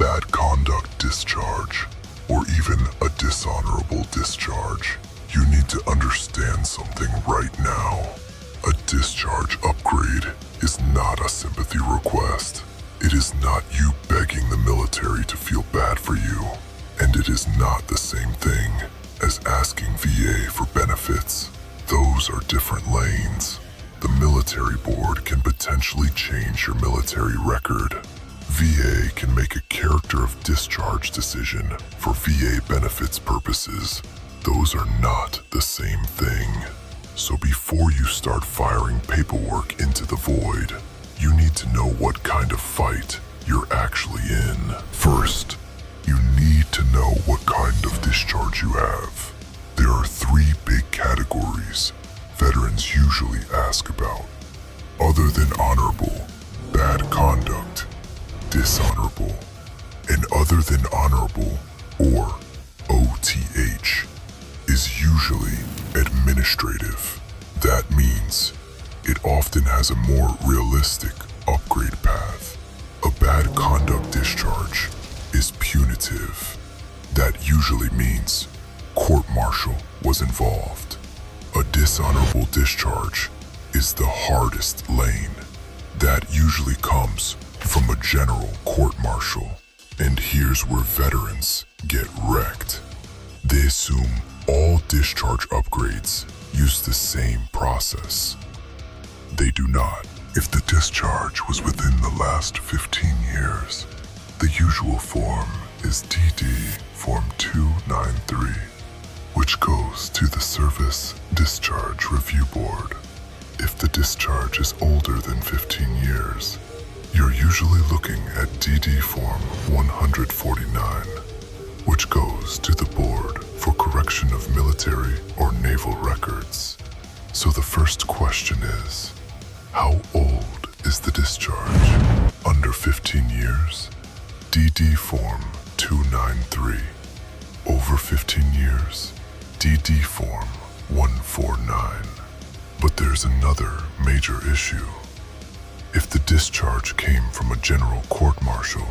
bad conduct discharge, or even a dishonorable discharge, you need to understand something right now. A discharge upgrade is not a sympathy request. It is not you begging the military to feel bad for you, and it is not the same thing as asking VA for benefits. Those are different lanes. The military board can potentially change your military record. VA can make a character of discharge decision for VA benefits purposes. Those are not the same thing. So before you start firing paperwork into the void, you need to know what kind of fight you're actually in. First, you need to know what kind of discharge you have. There are three big categories veterans usually ask about. Other than honorable, bad conduct, dishonorable, and other than honorable, or OTH, is usually administrative. That means it often has a more realistic upgrade path. A bad conduct discharge is punitive. That usually means court-martial was involved. A dishonorable discharge is the hardest lane. That usually comes from a general court-martial. And here's where veterans get wrecked. They assume all discharge upgrades use the same process. They do not. If the discharge was within the last 15 years, the usual form is DD Form 293, which goes to the Service Discharge Review Board. If the discharge is older than 15 years, you're usually looking at DD Form 149, which goes to the Board for Correction of Military or Naval Records. So the first question is, how old is the discharge? Under 15 years? DD Form 293. Over 15 years? DD Form 149. But there's another major issue. If the discharge came from a general court-martial,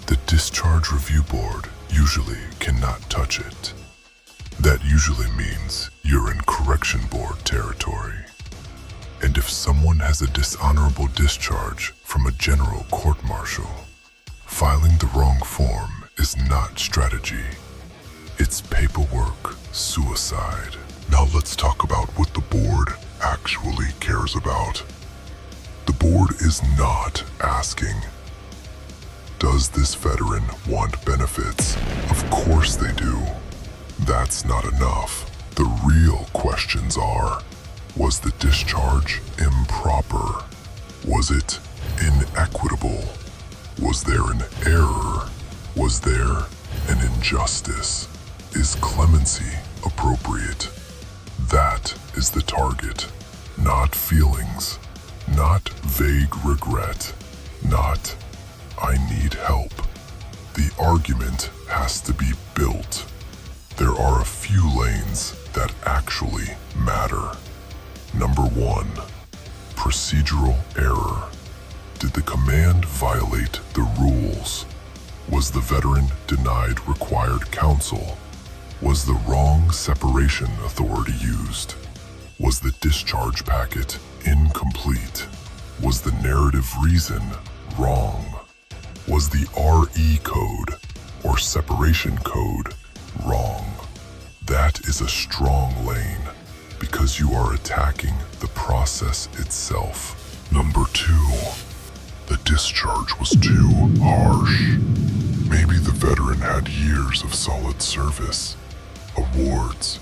the Discharge Review Board usually cannot touch it. That usually means you're in Correction Board territory. And if someone has a dishonorable discharge from a general court-martial, filing the wrong form is not strategy. It's paperwork suicide. Now let's talk about what the board actually cares about. The board is not asking, does this veteran want benefits? Of course they do. That's not enough. The real questions are, was the discharge improper? Was it inequitable? Was there an error? Was there an injustice? Is clemency appropriate? That is the target, not feelings, not vague regret, not I need help. The argument has to be built. There are a few lanes that actually matter. Number 1, procedural error. Did the command violate the rules? Was the veteran denied required counsel? Was the wrong separation authority used? Was the discharge packet incomplete? Was the narrative reason wrong? Was the RE code or separation code wrong? That is a strong lane because you are attacking the process itself. Number 2, the discharge was too harsh. Maybe the veteran had years of solid service, awards,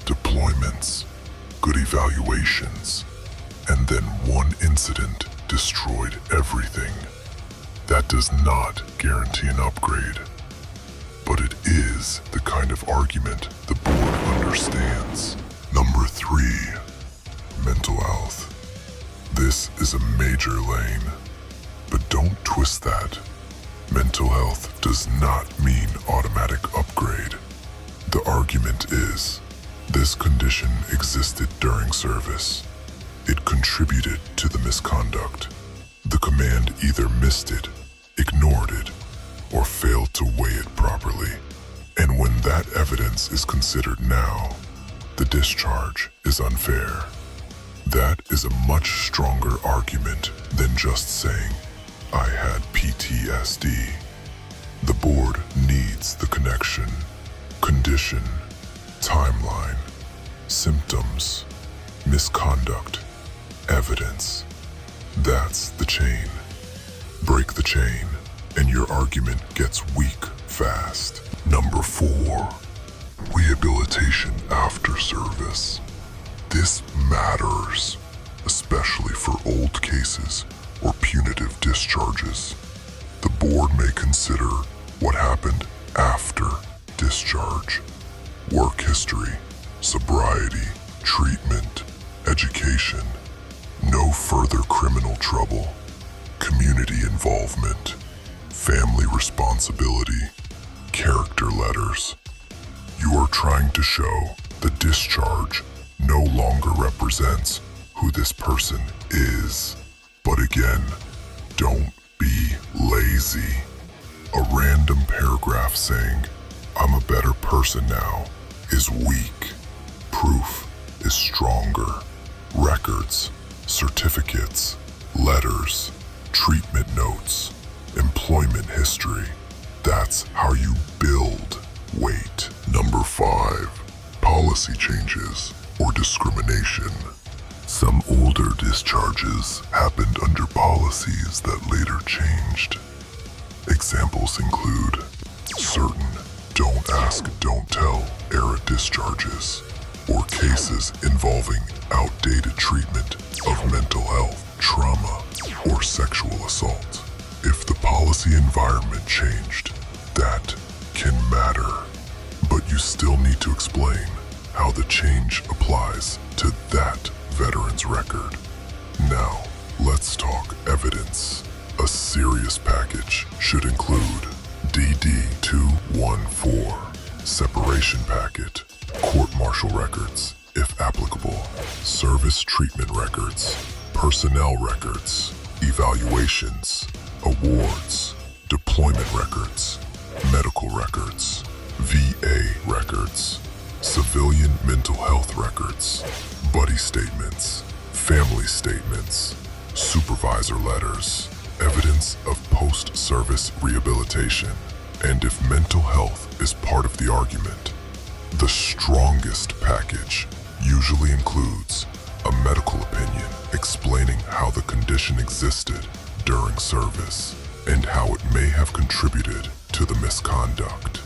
deployments, good evaluations, and then one incident destroyed everything. That does not guarantee an upgrade, but it is the kind of argument the board understands. Number 3, mental health. This is a major lane, but don't twist that. Mental health does not mean automatic upgrade. The argument is, this condition existed during service. It contributed to the misconduct. The command either missed it, ignored it, or failed to weigh it properly. And when that evidence is considered now, the discharge is unfair. That is a much stronger argument than just saying, I had PTSD. The board needs the connection, condition, timeline, symptoms, misconduct, evidence. That's the chain. Break the chain, and your argument gets weak fast. Number 4, rehabilitation after service. This matters, especially for old cases or punitive discharges. The board may consider what happened after discharge: work history, sobriety, treatment, education, no further criminal trouble, community involvement, family responsibility, character letters. You are trying to show the discharge no longer represents who this person is. But again, don't be lazy. A random paragraph saying, I'm a better person now, is weak. Proof is stronger. Records, certificates, letters, treatment notes, employment history. That's how you build weight. Number 5, policy changes or discrimination. Some older discharges happened under policies that later changed. Examples include certain don't ask, don't tell era discharges, or cases involving outdated treatment of mental health, trauma, or sexual assault. If the policy environment changed, that can matter, but you still need to explain how the change applies to that veteran's record. Now, let's talk evidence. A serious package should include DD-214, separation packet, court-martial records, if applicable, service treatment records, personnel records, evaluations, awards, deployment records, medical records, VA records, civilian mental health records, buddy statements, family statements, supervisor letters, evidence of post-service rehabilitation, and if mental health is part of the argument. The strongest package usually includes a medical opinion explaining how the condition existed during service and how it may have contributed to the misconduct.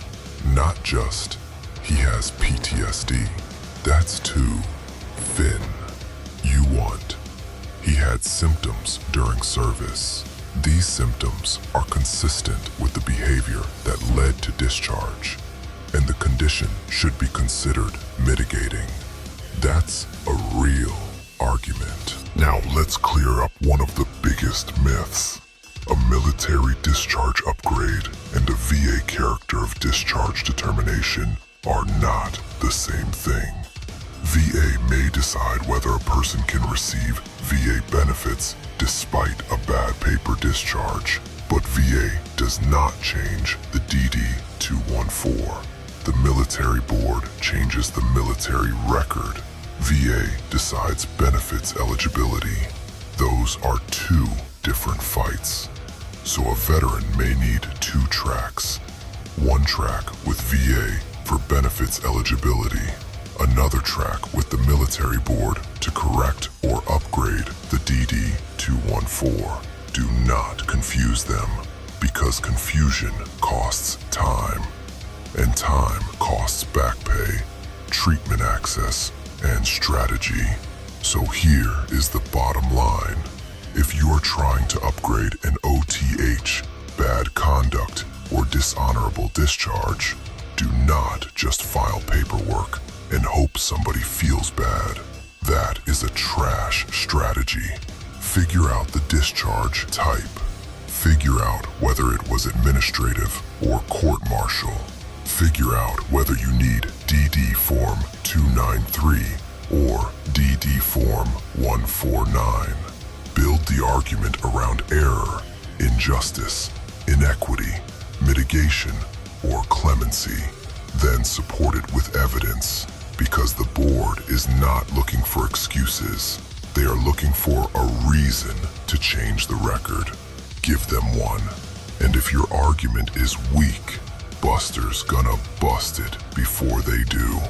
Not just, he has PTSD. That's too thin. You want, he had symptoms during service. These symptoms are consistent with the behavior that led to discharge, and the condition should be considered mitigating. That's a real argument. Now let's clear up one of the biggest myths. A military discharge upgrade and a VA character of discharge determination are not the same thing. VA may decide whether a person can receive VA benefits despite a bad paper discharge, but VA does not change the DD-214. The military board changes the military record. VA decides benefits eligibility. Those are two different fights. So a veteran may need 2 tracks. One track with VA for benefits eligibility, another track with the military board to correct or upgrade the DD-214. Do not confuse them, because confusion costs time, and time costs back pay, treatment access, and strategy. So here is the bottom line. If you are trying to upgrade an OTH, bad conduct, or dishonorable discharge, do not just file paperwork and hope somebody feels bad. That is a trash strategy. Figure out the discharge type. Figure out whether it was administrative or court-martial. Figure out whether you need DD Form 293 or DD Form 149. Build the argument around error, injustice, inequity, mitigation, or clemency. Then support it with evidence, because the board is not looking for excuses. They are looking for a reason to change the record. Give them one. And if your argument is weak, Buster's gonna bust it before they do.